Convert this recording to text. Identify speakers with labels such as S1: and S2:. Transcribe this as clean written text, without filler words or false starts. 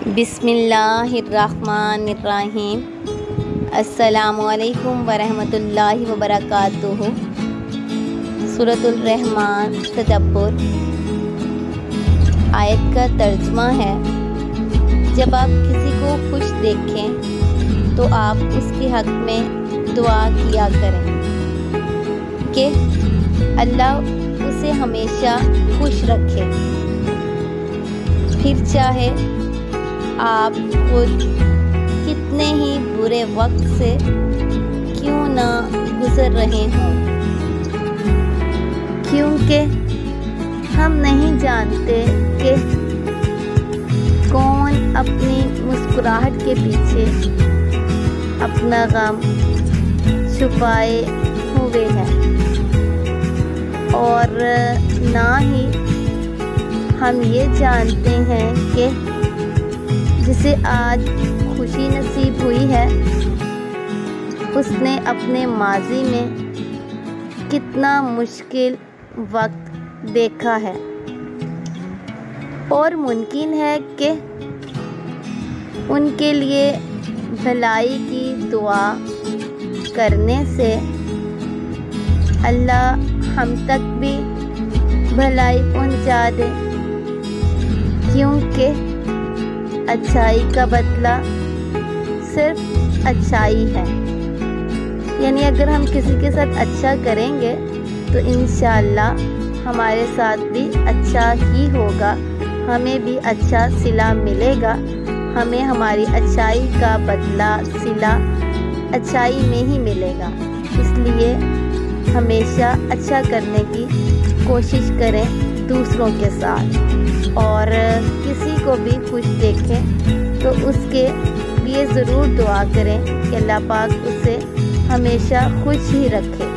S1: बिस्मिल्लाहिर्रहमानिर्रहीम। अस्सलामुअलैकुम वरहमतुल्लाहि वबरकातुहू। सूरतुल रहमान तदब्बुर। आयत का तर्जुमा है, जब आप किसी को खुश देखें तो आप उसके हक़ में दुआ किया करें कि अल्लाह उसे हमेशा खुश रखे, फिर चाहे आप खुद कितने ही बुरे वक्त से क्यों ना गुज़र रहे हों, क्योंकि हम नहीं जानते कि कौन अपनी मुस्कुराहट के पीछे अपना गम छुपाए हुए हैं, और ना ही हम ये जानते हैं कि जिसे आज खुशी नसीब हुई है उसने अपने माजी में कितना मुश्किल वक्त देखा है, और मुमकिन है कि उनके लिए भलाई की दुआ करने से अल्लाह हम तक भी भलाई पहुंचा दे, क्योंकि अच्छाई का बदला सिर्फ अच्छाई है। यानी अगर हम किसी के साथ अच्छा करेंगे तो इंशाअल्लाह हमारे साथ भी अच्छा ही होगा, हमें भी अच्छा सिला मिलेगा, हमें हमारी अच्छाई का बदला सिला अच्छाई में ही मिलेगा। इसलिए हमेशा अच्छा करने की कोशिश करें दूसरों के साथ, और किसी को भी खुश देखें तो उसके लिए ज़रूर दुआ करें कि अल्लाह पाक उसे हमेशा खुश ही रखे।